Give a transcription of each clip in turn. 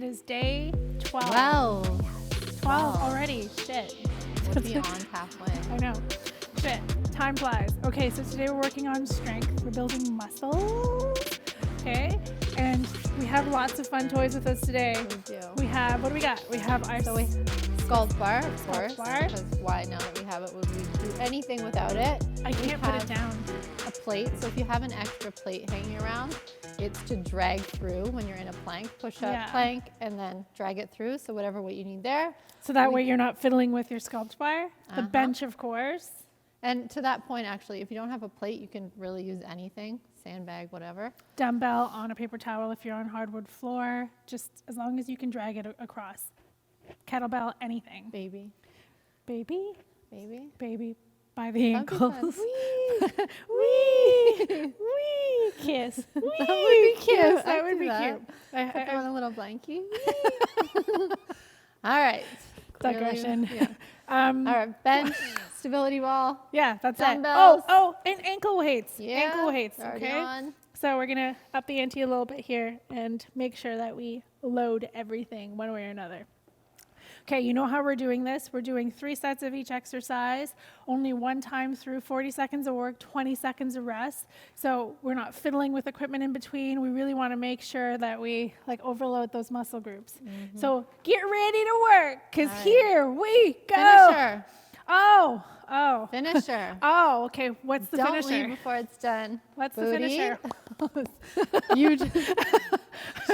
It is day 12. 12 already. Shit. We're beyond halfway. I know. Shit. Time flies. Okay, so today we're working on strength. We're building muscle. Okay. And we have lots of fun toys with us today. We do. We have, what do we got? We have our Sculpt bar, of course. bar. Because why, now that we have it, would we do anything without it? I can't put it down. A plate. So if you have an extra plate hanging around, it's to drag through when you're in a plank, push up plank, and then drag it through. So whatever weight you need there. So that way you're not fiddling with your sculpt bar. The bench, of course. And to that point, actually, if you don't have a plate, you can really use anything, sandbag, whatever. Dumbbell on a paper towel if you're on hardwood floor, just as long as you can drag it across. Kettlebell, anything. Baby. Baby? Baby. Baby by the ankles. Wee! Wee! Wee! Kiss. Wee! That would be cute. Kiss. That I'd would do be that. cute. Put them on a little blankie. All right. Digression. Yeah. All right, bench, stability ball. Yeah, that's Dumbbells. it. Oh, and ankle weights. Yeah, ankle weights, already okay? on. So we're going to up the ante a little bit here and make sure that we load everything one way or another. Okay, you know how we're doing this? We're doing 3 sets of each exercise, only one time through, 40 seconds of work, 20 seconds of rest. So we're not fiddling with equipment in between. We really want to make sure that we overload those muscle groups. Mm-hmm. So get ready to work, because here we go. Finisher. Oh. Finisher. Oh, okay. What's the Don't finisher? leave before it's done. What's Booty. the finisher? You just,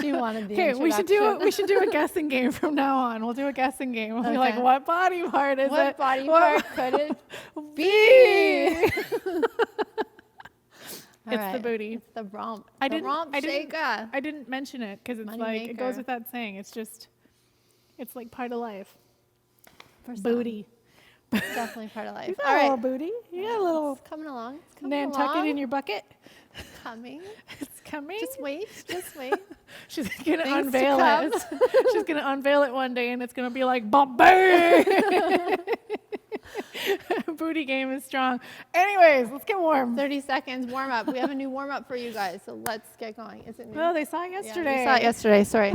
she wanted the Okay, we should do introduction. a guessing game from now on. We'll do a guessing game. We'll be like, Okay. what body part is it? What body part could it be? It's the booty. It's the romp. I the romp shaker. I didn't mention it because it's Money like, it goes maker. without saying. It's like part of life. For some. Booty. It's definitely part of life. You got All a right. little booty. You got a little It's coming along. It's coming along. Nantucket in your bucket. Coming. It's coming. Just wait. Just wait. She's gonna Things to unveil come. it. She's gonna unveil it one day, and it's gonna be like, Bombay. Booty game is strong. Anyways, let's get warm. 30 seconds warm up. We have a new warm up for you guys, so let's get going. Is it new? Oh, they saw it yesterday. Yeah, we saw it yesterday. Sorry.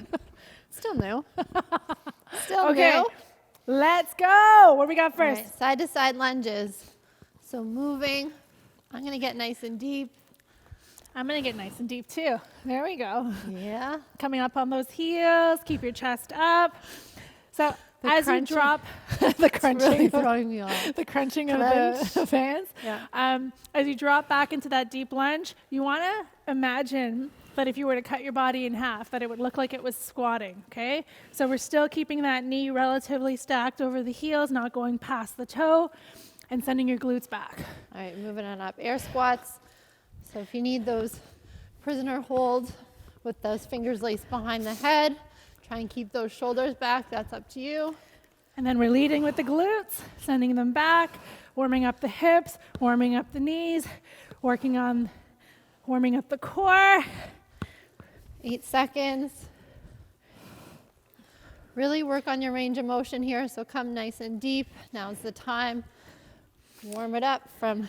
Still new. Still Okay. new. Let's go. What do we got All first? right, side to side lunges. So moving. I'm going to get nice and deep. I'm gonna get nice and deep too. There we go. Yeah. Coming up on those heels. Keep your chest up. So The as crunching. you drop, the crunching, Really throwing me off. the crunching of Crunch. the fans. Yeah. As you drop back into that deep lunge, you want to imagine that if you were to cut your body in half, that it would look like it was squatting, okay? So we're still keeping that knee relatively stacked over the heels, not going past the toe, and sending your glutes back. All right, moving on up. Air squats. So if you need those prisoner holds with those fingers laced behind the head, try and keep those shoulders back. That's up to you. And then we're leading with the glutes, sending them back, warming up the hips, warming up the knees, working on warming up the core. 8 seconds. Really work on your range of motion here, so come nice and deep. Now's the time. Warm it up from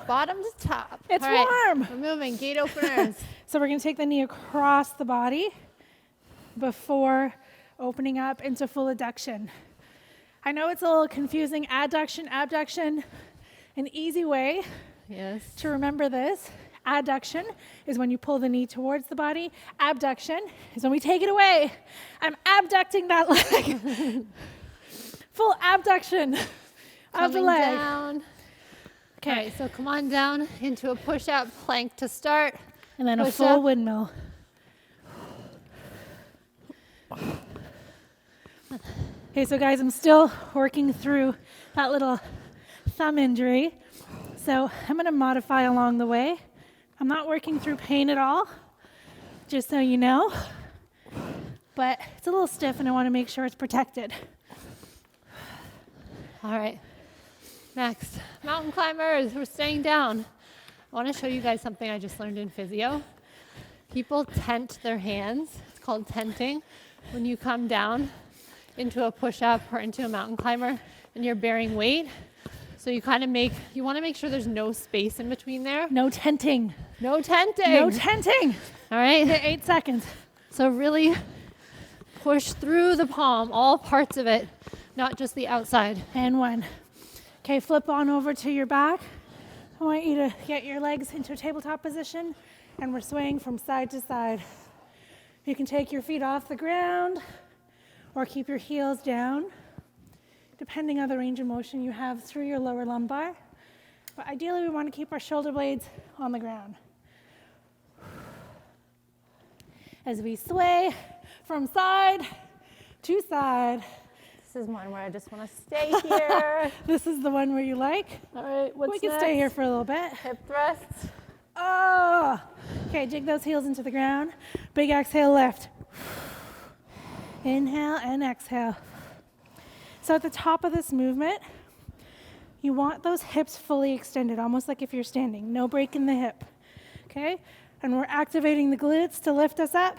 bottom to top. It's All right, warm. we're moving. Gate openers. So we're going to take the knee across the body before opening up into full adduction. I know it's a little confusing. Adduction, abduction. An easy way Yes. to remember this. Adduction is when you pull the knee towards the body. Abduction is when we take it away. I'm abducting that leg. Full abduction of the Coming leg. down. Okay. All right, so come on down into a push-up plank to start. And then a Push full up. windmill. Okay, so guys, I'm still working through that little thumb injury. So I'm going to modify along the way. I'm not working through pain at all, just so you know. But it's a little stiff and I want to make sure it's protected. All right. Next, mountain climbers. We're staying down. I want to show you guys something I just learned in physio. People tent their hands. It's called tenting. When you come down into a push-up or into a mountain climber and you're bearing weight. So you want to make sure there's no space in between there. No tenting. No tenting. No tenting. All right. Okay, 8 seconds. So really Push through the palm, all parts of it, not just the outside. And 1. Okay, flip on over to your back. I want you to get your legs into a tabletop position, and we're swaying from side to side. You can take your feet off the ground or keep your heels down, depending on the range of motion you have through your lower lumbar. But ideally, we want to keep our shoulder blades on the ground. As we sway from side to side. This is one where I just want to stay here. This is the one where you like? All right, what's We can next? stay here for a little bit. Hip thrusts. Oh! Okay, dig those heels into the ground. Big exhale, lift. Inhale and exhale. So at the top of this movement, you want those hips fully extended, almost like if you're standing. No break in the hip, okay? And we're activating the glutes to lift us up.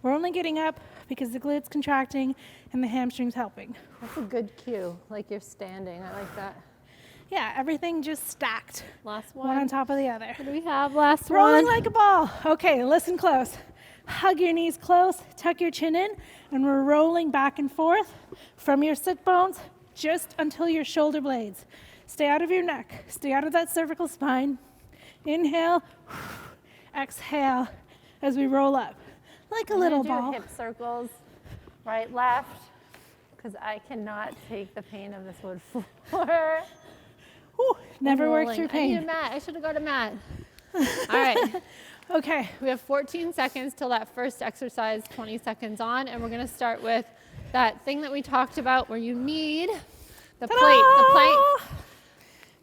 We're only getting up because the glutes contracting and the hamstrings helping. That's a good cue, like you're standing. I like that. Yeah, everything just stacked. Last One on one. top of the other. What do we have? Last Rolling one. like a ball. Okay, listen close. Hug your knees close, tuck your chin in, and we're rolling back and forth from your sit bones just until your shoulder blades. Stay out of your neck. Stay out of that cervical spine. Inhale, exhale as we roll up. Like a little ball. Hip circles, right, left, because I cannot take the pain of this wood floor. Whew, never worked through I need a pain. mat. I should have got a mat. All right. Okay, We have 14 seconds till that first exercise, 20 seconds on, and we're going to start with that thing that we talked about where you need the plate, the plank,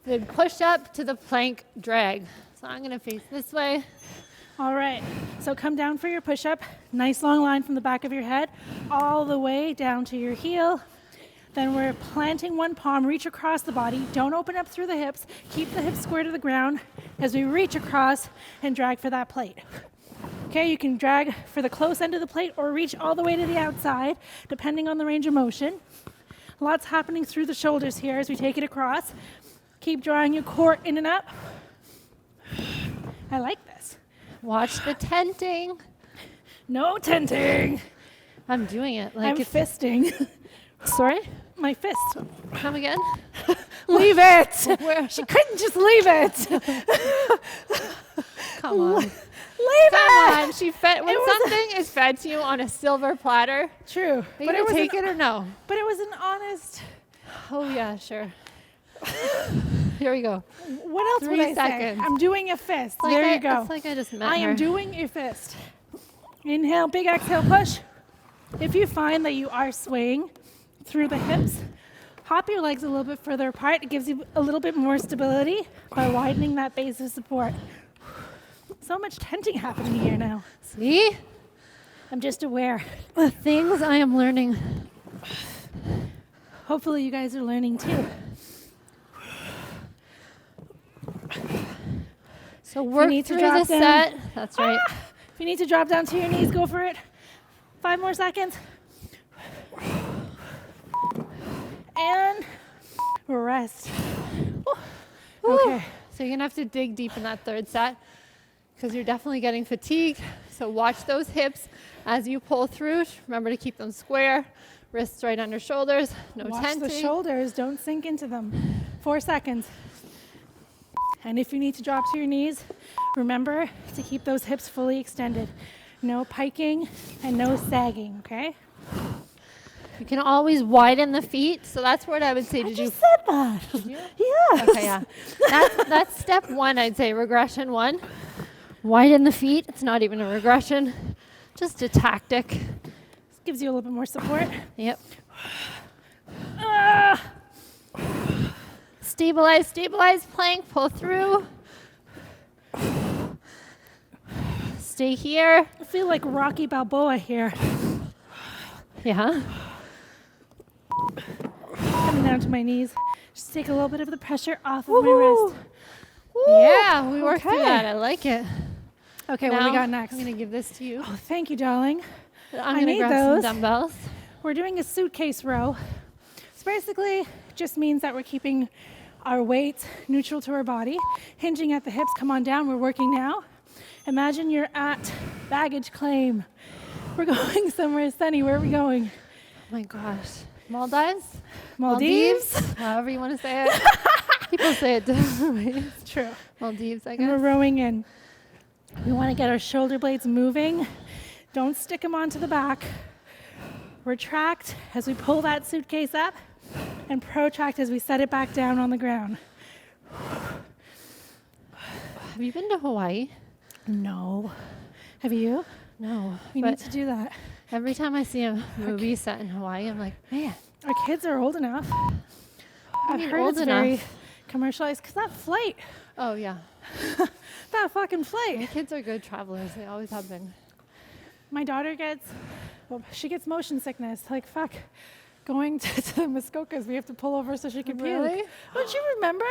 the push up to the plank drag. So I'm going to face this way. all right. So come down for your push-up. Nice long line from the back of your head all the way down to your heel. Then we're planting one palm, reach across the body. Don't open up through the hips. Keep the hips square to the ground as we reach across and drag for that plate. Okay, you can drag for the close end of the plate or reach all the way to the outside, depending on the range of motion. Lots happening through the shoulders here as we take it across. Keep drawing your core in and up. I like this. Watch the tenting. No tenting. I'm doing it like I'm it's fisting. sorry. My fist. Come again? Leave it. Where? She couldn't just leave it. Come on. Leave Come it. on. She fed when It was something is fed to you on a silver platter. True. Are you But gonna it was take it or no? But it was an honest. Oh yeah, sure. Here we go. What else 3 would I seconds. say? I'm doing a fist. Like There you go. It's like I just met I her. am doing a fist. Inhale, big exhale, push. If you find that you are swaying through the hips, hop your legs a little bit further apart. It gives you a little bit more stability by widening that base of support. So much tenting happening here now. See? I'm just aware. The things I am learning. Hopefully you guys are learning too. So work need to through drop the down. set. That's right. If you need to drop down to your knees, go for it. 5 more seconds. And rest. Whew. Okay. So you're gonna have to dig deep in that third set because you're definitely getting fatigued. So watch those hips as you pull through. Remember to keep them square. Wrists right under shoulders. No Watch tenting. the shoulders, don't sink into them. 4 seconds. And if you need to drop to your knees, remember to keep those hips fully extended. No piking and no sagging, okay? You can always widen the feet. So that's what I would say. I Did you? just said that. Yes. Okay, yeah. That's step 1, I'd say. Regression 1. Widen the feet. It's not even a regression, just a tactic. This gives you a little bit more support. Yep. Ah. Stabilize, stabilize, plank, pull through. Stay here. I feel like Rocky Balboa here. Yeah. Coming down to my knees. Just take a little bit of the pressure off of my wrist. Yeah, we worked through Okay. that. I like it. Okay, what do we got next? I'm going to give this to you. Oh, thank you, darling. I'm going to need grab those. some dumbbells. We're doing a suitcase row. So basically, it just means that we're keeping our weight neutral to our body, hinging at the hips. Come on down, we're working now. Imagine you're at baggage claim. We're going somewhere sunny. Where are we going? Oh my gosh. Maldives? Maldives? However you want to say it. People say it different ways. True. Maldives, I And we're guess. rowing in. We want to get our shoulder blades moving. Don't stick them onto the back. Retract as we pull that suitcase up, and protract as we set it back down on the ground. Have you been to Hawaii? No. Have you? No. We but need to do that. every time I see a movie set in Hawaii, I'm like, man. Our kids are old enough. I've mean heard old it's very enough? commercialized because that flight, Oh, yeah. that fucking My flight. kids are good travelers. They always have been. My daughter she gets motion sickness. Like, fuck, going to the Muskokas, we have to pull over so she can Really? puke. Don't you remember?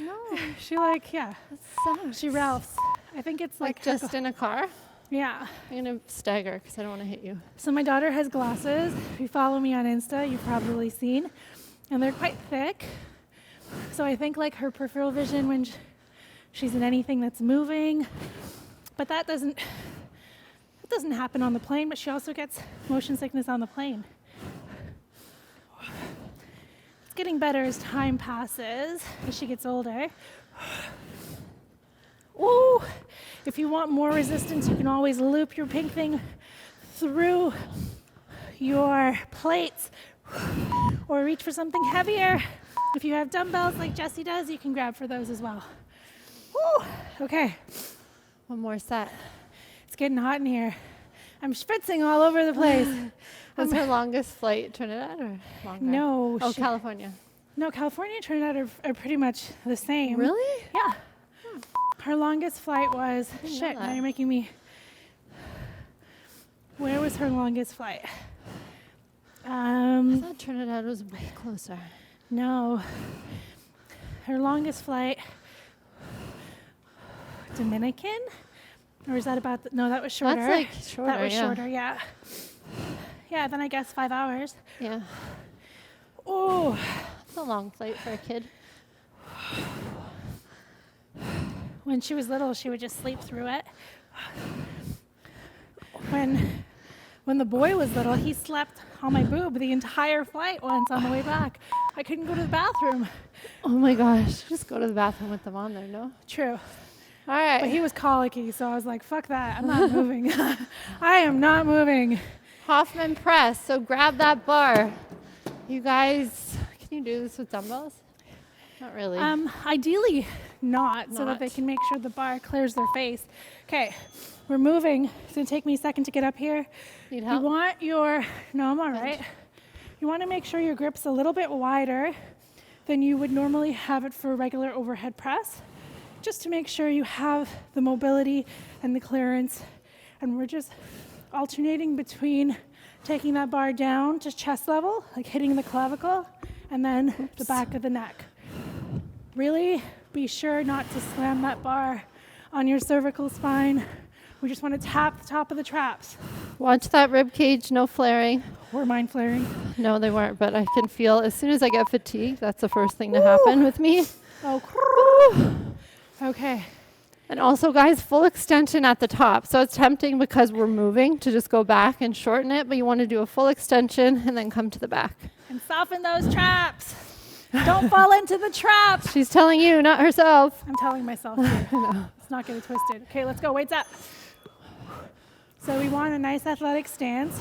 No. She like, yeah, That sucks. she Ralphs. I think it's Like just in a car? yeah. I'm going to stagger because I don't want to hit you. So my daughter has glasses. If you follow me on Insta, you've probably seen. And they're quite thick. So I think like her peripheral vision when she's in anything that's moving. But that doesn't happen on the plane, but she also gets motion sickness on the plane. It's getting better as time passes, as she gets older. Ooh, if you want more resistance, you can always loop your pink thing through your plates or reach for something heavier. If you have dumbbells like Jessie does, you can grab for those as well. Woo, okay, One more set. it's getting hot in here. I'm schwitzing all over the place. What's her longest flight, Trinidad or longer? No, Oh, California. no, California and Trinidad are pretty much the same. Really? Yeah. Her longest flight was, didn't know shit, now that. you're making me. Where was her longest flight? I thought Trinidad was way closer. No. Her longest flight, Dominican? Or is that about, no, that was shorter. That's like shorter, That was yeah. shorter, yeah. Yeah, then I guess 5 hours. Yeah. Oh, It's a long flight for a kid. when she was little, she would just sleep through it. When the boy was little, he slept on my boob the entire flight once on the way back. I couldn't go to the bathroom. Oh my gosh. Just go to the bathroom with them on there, no? True. All right. But he was colicky, so I was like, fuck that. I'm not moving. I am not moving. Hoffman Press. So grab that bar. You guys, can you do this with dumbbells? Not really. Ideally not, so that they Not. can make sure the bar clears their face. Okay, we're moving. It's gonna take me a second to get up here. Need You help? want no, I'm all right. You want to make sure your grip's a little bit wider than you would normally have it for a regular overhead press, just to make sure you have the mobility and the clearance. And we're just alternating between taking that bar down to chest level, like hitting the clavicle, and then the back of the neck. Really be sure not to slam that bar on your cervical spine. We just want to tap the top of the traps. Watch that rib cage, no flaring. Were mine flaring? No, they weren't, but I can feel as soon as I get fatigued, that's the first thing to happen with me. Oh, okay. And also, guys, full extension at the top. So it's tempting because we're moving to just go back and shorten it, but you want to do a full extension and then come to the back. And soften those traps. Don't fall into the traps. She's telling you, not herself. I'm telling myself here. Let's not get it twisted. Okay, let's go. Weights up. So we want a nice athletic stance.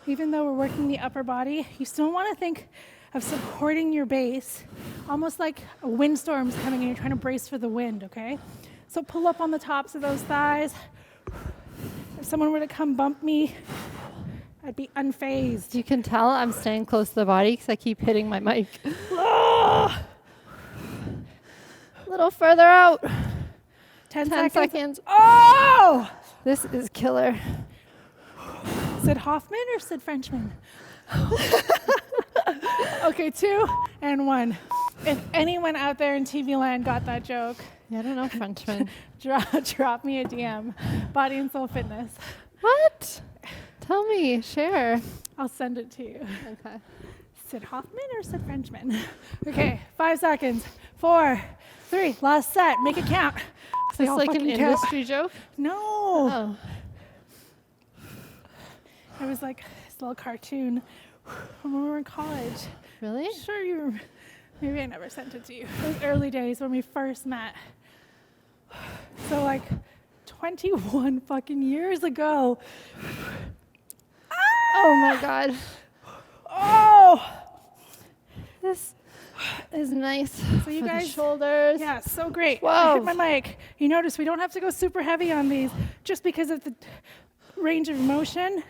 Even though we're working the upper body, you still want to think of supporting your base, almost like a windstorm's coming and you're trying to brace for the wind, okay? So pull up on the tops of those thighs. If someone were to come bump me, I'd be unfazed. You can tell I'm staying close to the body because I keep hitting my mic. Ah! A little further out. 10 10 seconds. seconds. Oh! This is killer. Sid Hoffman or Sid Frenchman? Okay, 2 and 1. If anyone out there in TV land got that joke, Yeah, I don't know Frenchman. drop me a DM. Body and Soul Fitness. What? Tell me, share. I'll send it to you. Okay. Sid Hoffman or Sid Frenchman? Okay, 5 seconds. 4, 3, last set. Make it count. Is this like an industry joke? No. Oh. It was like this little cartoon from when we were in college. Really? Sure, maybe I never sent it to you. Those early days when we first met. So like 21 fucking years ago. Oh my God. Oh! This is nice. So you for guys, the shoulders. yeah, so great. Whoa. I hit my mic. You notice we don't have to go super heavy on these just because of the range of motion.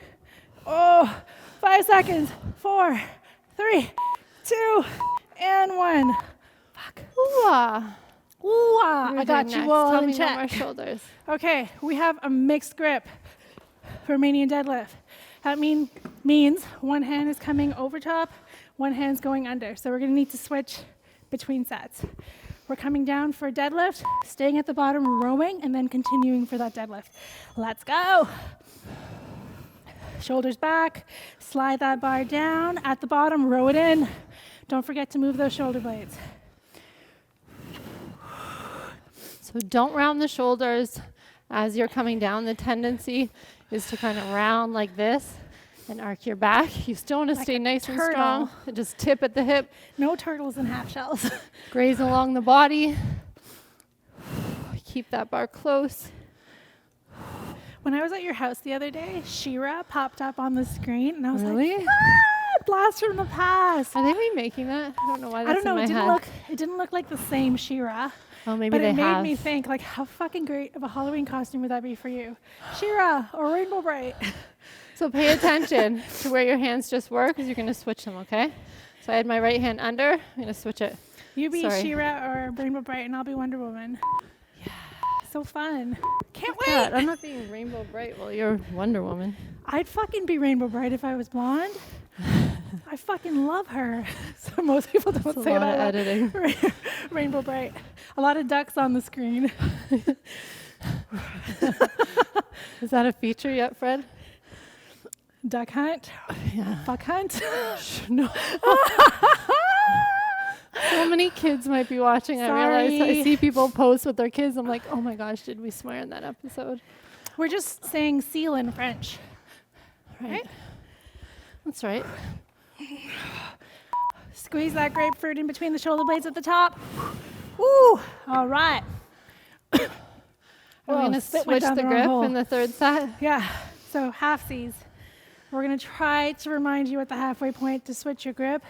Oh, 5 seconds. 4, 3, 2, and 1. Fuck. Ooh-ah. Ooh-ah. We're I got doing you next. all Tell in me no more check. shoulders. Okay, we have a mixed grip Romanian deadlift. That means one hand is coming over top, one hand's going under. So we're gonna need to switch between sets. We're coming down for a deadlift, staying at the bottom, rowing, and then continuing for that deadlift. Let's go. Shoulders back, slide that bar down. At the bottom, row it in. Don't forget to move those shoulder blades. So don't round the shoulders as you're coming down. The tendency is to kind of round like this and arc your back. You still want to Like stay a nice and turtle. strong. And just tip at the hip, No turtles and half shells. graze along the body. Keep that bar close. When I was at your house the other day, She-Ra popped up on the screen, and I was Really? like, blast from the past. Are they remaking that? I don't know why I that's don't know. in It my didn't head. it didn't look like the same She-Ra, Oh, maybe but they it made have. me think, like, how fucking great of a Halloween costume would that be for you? She-Ra or Rainbow Bright. So pay attention to where your hands just were because you're going to switch them, okay? So I had my right hand under. I'm going to switch it. You be Sorry. She-Ra or Rainbow Bright, and I'll be Wonder Woman. Yeah, so fun. Can't wait. God, I'm not being Rainbow Bright while you're Wonder Woman. I'd fucking be Rainbow Bright if I was blonde. I fucking love her. So most people don't That's a say lot that. of editing. Rainbow Bright. A lot of ducks on the screen. Is that a feature yet, Fred? Duck hunt. Yeah. Fuck hunt. No. So many kids might be watching. I realize Sorry. I see people post with their kids. I'm like, oh my gosh, did we swear in that episode? We're just saying seal in French. Right. That's right. Squeeze that grapefruit in between the shoulder blades at the top. Woo! All right. We're going to spit went switch down the the wrong grip hole. in the third set. Yeah. So half C's. We're going to try to remind you at the halfway point to switch your grip.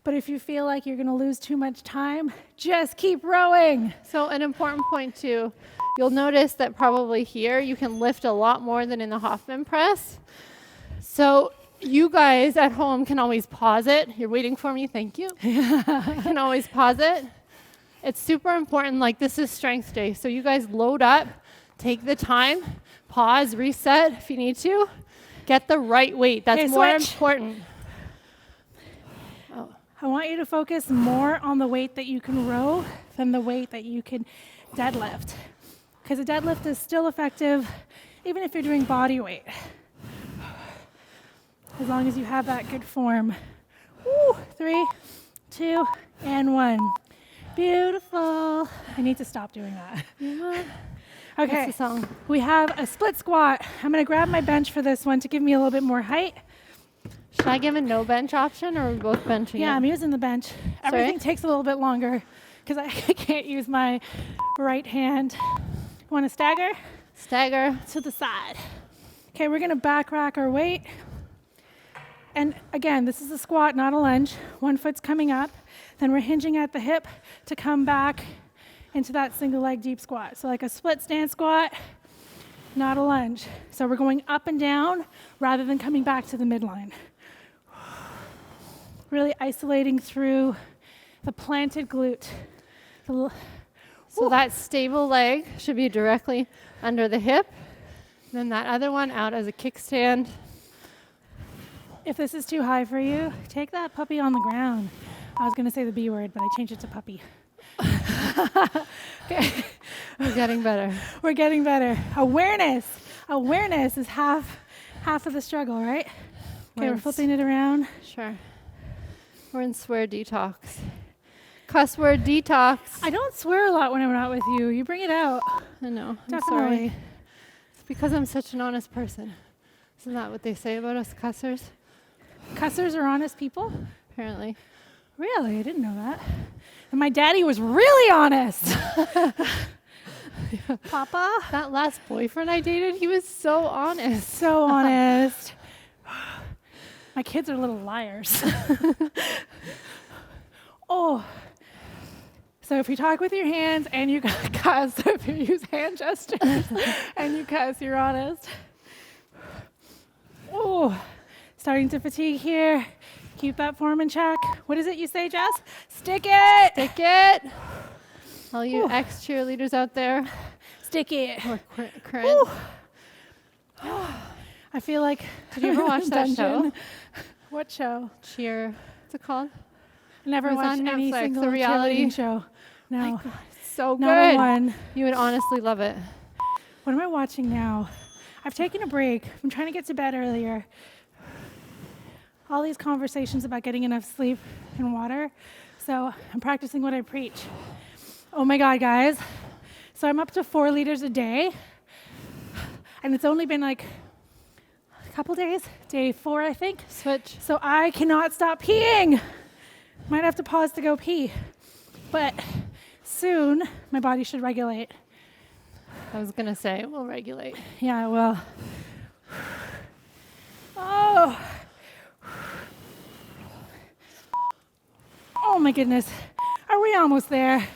But if you feel like you're going to lose too much time, just keep rowing. So an important point too, you'll notice that probably here you can lift a lot more than in the Hoffman Press. So you guys at home can always pause it. You're waiting for me, thank you. You can always pause it. It's super important, like this is strength day. So you guys load up, take the time, pause, reset if you need to. Get the right weight, that's Okay, more switch. important. I want you to focus more on the weight that you can row than the weight that you can deadlift. Because a deadlift is still effective even if you're doing body weight. As long as you have that good form. Woo! 3, 2, and 1. Beautiful. I need to stop doing that. Okay, What's the song? we have a split squat. I'm going to grab my bench for this one to give me a little bit more height. Should I give a no bench option or are we both benching Yeah, it? I'm using the bench. Everything takes a little bit longer because I can't use my right hand. Want to stagger? Stagger. To the side. Okay, we're going to back rack our weight. And again, this is a squat, not a lunge. One foot's coming up. Then we're hinging at the hip to come back into that single leg deep squat. So like a split stance squat, not a lunge. So we're going up and down rather than coming back to the midline. Really isolating through the planted glute. So that stable leg should be directly under the hip. Then that other one out as a kickstand. If this is too high for you, take that puppy on the ground. I was going to say the B word, but I changed it to puppy. Okay. We're getting better. We're getting better. Awareness. Awareness is half of the struggle, right? Okay, we're flipping it around. Sure. We're in swear detox. Cuss word detox. I don't swear a lot when I'm not with you. You bring it out. I know. I'm Definitely. sorry. It's because I'm such an honest person. Isn't that what they say about us cussers? Cussers are honest people? Apparently. Really? I didn't know that. And my daddy was really honest. Papa? That last boyfriend I dated, he was so honest. So honest. My kids are little liars. Oh. So if you talk with your hands and you cuss, so if you use hand gestures and you cuss, you're honest. Oh, starting to fatigue here. Keep that form in check. What is it you say, Jess? Stick it. Stick it. All you ex-cheerleaders out there. Stick it. Or Corinne. I feel like. Did you ever watch that show? What show? Cheer. What's it called? Never It was watched on any Netflix, single the reality cheerleading show. No. My God, it's so Not a good. one. You would honestly love it. What am I watching now? I've taken a break. I'm trying to get to bed earlier. All these conversations about getting enough sleep and water. So I'm practicing what I preach. Oh my God, guys. So I'm up to 4 liters a day. And it's only been like a couple days, day 4, I think. Switch. So I cannot stop peeing. Might have to pause to go pee. But soon my body should regulate. I was going to say, we'll regulate. Yeah, well. Oh. Oh my goodness. Are we almost there?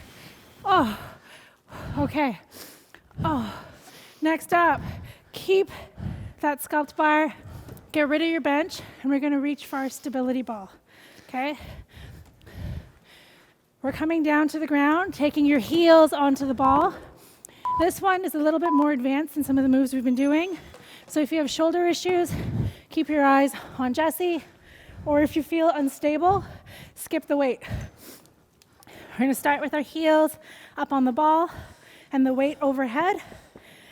Oh. Okay. Oh. Next up, keep that sculpt bar. Get rid of your bench, and we're going to reach for our stability ball. Okay? We're coming down to the ground, taking your heels onto the ball. This one is a little bit more advanced than some of the moves we've been doing. So if you have shoulder issues, keep your eyes on Jessie. Or if you feel unstable, skip the weight. We're going to start with our heels up on the ball and the weight overhead.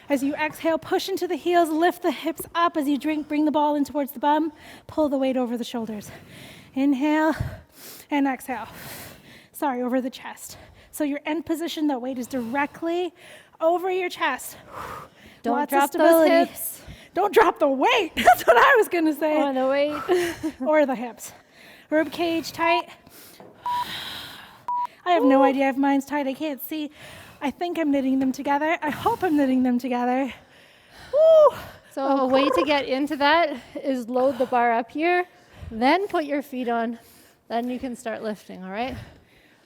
As you exhale, push into the heels, lift the hips up. As you bring the ball in towards the bum, pull the weight over the shoulders. Inhale and exhale. Sorry, over the chest. So your end position, that weight is directly over your chest. Don't Lots drop of stability. those hips. Don't drop the weight. That's what I was going to say. Or the weight. Or the hips. Rib cage tight. I have no idea if mine's tight. I can't see. I think I'm knitting them together. I hope I'm knitting them together. Woo! So a way to get into that is load the bar up here, then put your feet on. Then you can start lifting, all right?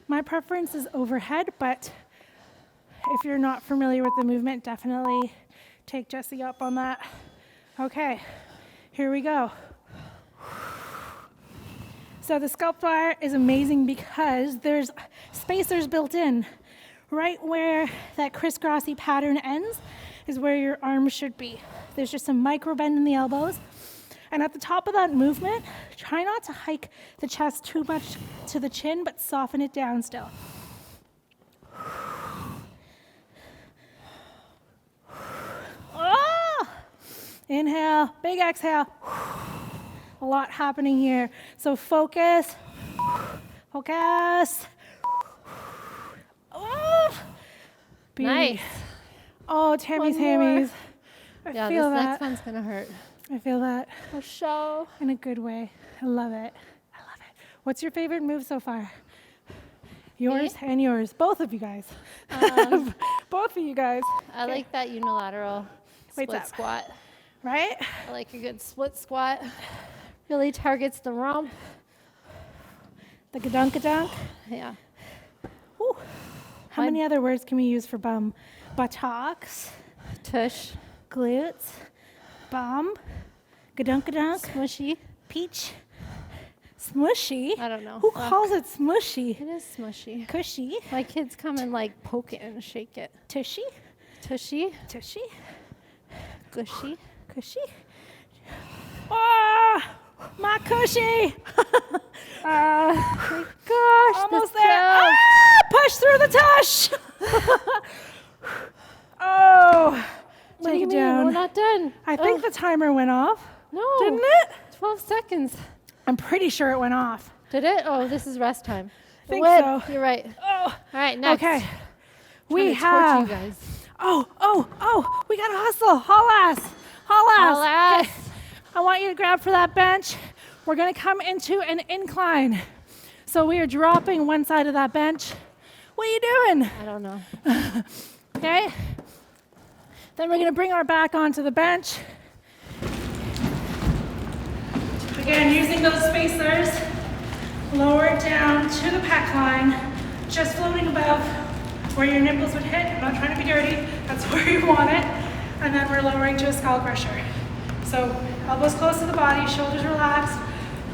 My preference is overhead, but if you're not familiar with the movement, definitely take Jessie up on that. Okay, here we go. So the sculpt bar is amazing because there's spacers built in. Right where that crisscrossy pattern ends is where your arms should be. There's just some micro bend in the elbows. And at the top of that movement, try not to hike the chest too much to the chin, but soften it down still. Oh! Inhale, big exhale. A lot happening here. So focus, focus. Oh! Nice. Oh, Tammy's One more. hammies. I Yeah, feel this that. next one's gonna hurt. I feel that For show. in a good way. I love it. I love it. What's your favorite move so far? Yours and yours. Both of you guys. Both of you guys. I like that unilateral Weights split up. squat. Right? I like a good split squat. Really targets the rump. The gadunk-gadunk. Yeah. Woo. How many other words can we use for bum? Buttocks, Tush. glutes, bum, gadunk-gadunk, Smushy. peach, smushy. I don't know. Who Fuck. calls it smushy? It is smushy. Cushy, My kids come and like poke it and shake it. tushy, Tushy. tushy, Gushy. cushy. Ah, my cushy. My gosh. Almost this there. joke. Ah, push through the tush. Oh, What do take you it mean? down. We're not done. I think the timer went off, No. didn't it? 12 seconds. I'm pretty sure it went off. Did it? Oh, this is rest time. Think Wait, so. You're right. Oh, All right, next. okay. Trying We to torture have. you guys. Oh, we gotta hustle. Haul ass. Haul ass. Haul ass. Okay. I want you to grab for that bench. We're gonna come into an incline. So we are dropping one side of that bench. What are you doing? I don't know. Okay. Then we're gonna bring our back onto the bench. Again, using those spacers, lower it down to the pec line, just floating above where your nipples would hit. I'm not trying to be dirty, that's where you want it. And then we're lowering to a skull crusher. So elbows close to the body, shoulders relaxed,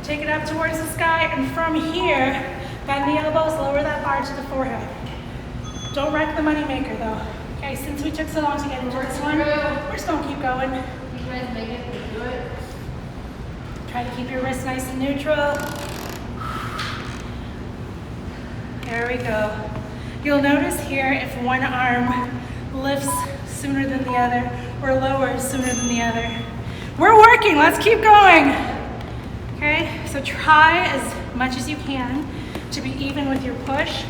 take it up towards the sky, and from here, bend the elbows, lower that bar to the forehead. Don't wreck the moneymaker though. Okay, since we took so long to get into this one, we're just gonna keep going. You guys make it, we do it. Try to keep your wrists nice and neutral. There we go. You'll notice here if one arm lifts sooner than the other or lowers sooner than the other. We're working, let's keep going. Okay, so try as much as you can to be even with your push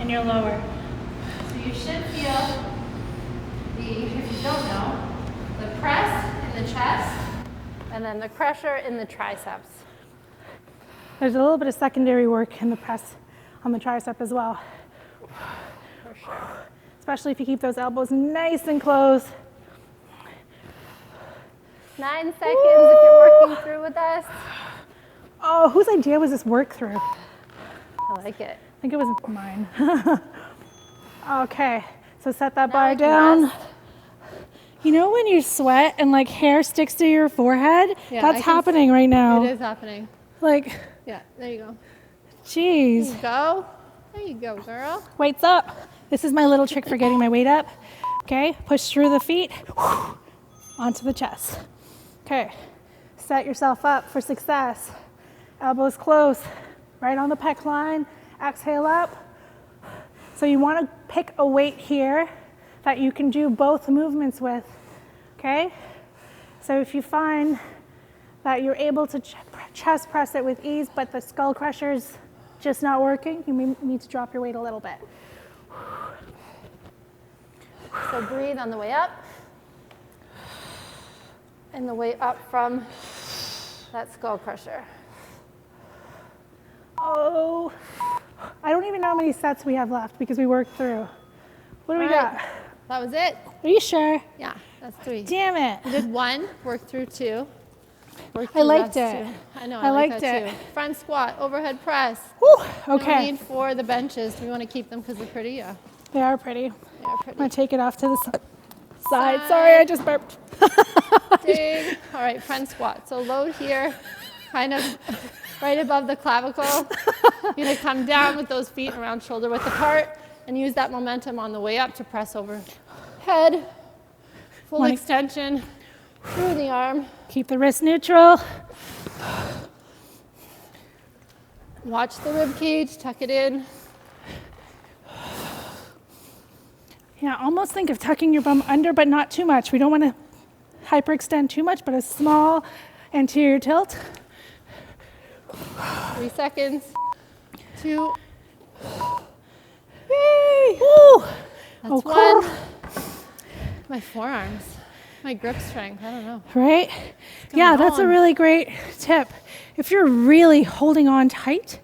and your lower. So you should feel if you don't know, the press in the chest and then the crusher in the triceps. There's a little bit of secondary work in the press on the tricep as well. For sure. Especially if you keep those elbows nice and close. 9 seconds if you're working through with us. Oh, whose idea was this work through? I like it. I think it was mine. Okay, so set that Now bar we can down. rest. You know when you sweat and like hair sticks to your forehead? Yeah, That's happening right now. It is happening. Like, Yeah, there you go. geez. There you go. There you go, girl. Weights up. This is my little trick for getting my weight up. Okay, push through the feet, onto the chest. Okay, set yourself up for success. Elbows close, right on the pec line. Exhale up. So you want to pick a weight here that you can do both movements with, okay? So if you find that you're able to chest press it with ease, but the skull crusher's just not working, you may need to drop your weight a little bit. So breathe on the way up and the way up from that skull crusher. Oh, I don't even know how many sets we have left because we worked through. What do we got? That was it? Are you sure? Yeah, that's 3. Damn it. We did 1, work through 2. Work I through liked rest it. 2. I know, I I like liked that it. too. Front squat, overhead press. Whew, No okay. need for the benches. Do we want to keep them because they're pretty? Yeah, They are pretty. they are I'm pretty. gonna take it off to the side. Sorry, I just burped. Dig. All right, front squat. So load here, kind of right above the clavicle. You're gonna come down with those feet around shoulder width apart and use that momentum on the way up to press over head. Full extension through the arm. Keep the wrist neutral. Watch the rib cage, tuck it in. Yeah, almost think of tucking your bum under, but not too much. We don't want to hyperextend too much, but a small anterior tilt. 3 seconds. 2. Yay! Woo! That's cool. 1. My forearms, my grip strength, I don't know. Right? Yeah, that's a on? really great tip. If you're really holding on tight,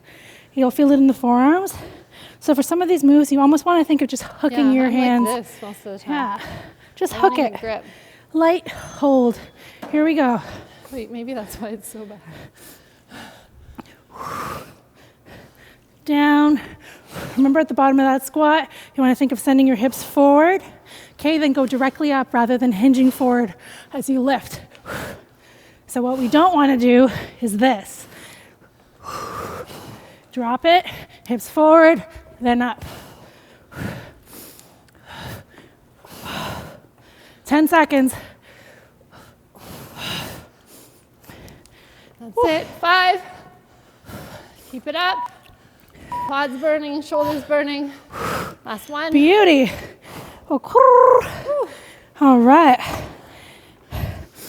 you'll feel it in the forearms. So for some of these moves, you almost want to think of just hooking your I'm hands. like this most of the time. Yeah, just I hook don't even it. grip. Light hold. Here we go. Wait, maybe that's why it's so bad. Down. Remember at the bottom of that squat, you want to think of sending your hips forward. Okay, then go directly up rather than hinging forward as you lift. So what we don't want to do is this. Drop it, hips forward, then up. 10 seconds. That's it. 5. Keep it up. Quads burning, shoulders burning. Last one. Beauty. Oh, all right.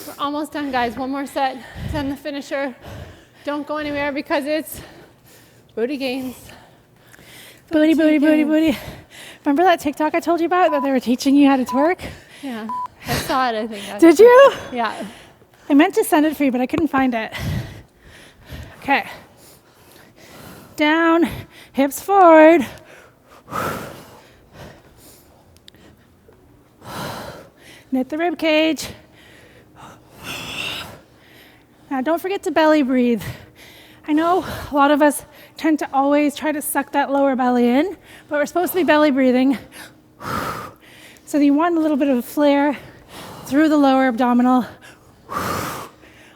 We're almost done, guys. One more set. Then the finisher. Don't go anywhere because it's booty gains. Booty, booty, booty, booty. Remember that TikTok I told you about that they were teaching you how to twerk? Yeah. I saw it, I think. Did you? Yeah. I meant to send it for you, but I couldn't find it. Okay. Down, hips forward. Knit the rib cage. Now don't forget to belly breathe. I know a lot of us tend to always try to suck that lower belly in, but we're supposed to be belly breathing. So you want a little bit of a flare through the lower abdominal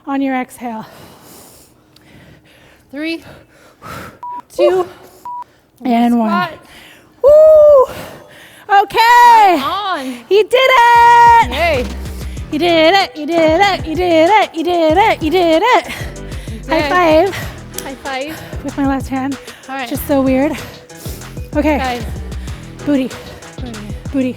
on your exhale. 3, 2, and 1. squat. Woo! Okay! On. You did it! Yay. You did it, you did it, you did it, you did it, you did it. High five High five. with my left hand. All right. Just so weird. Okay, Guys. booty, booty.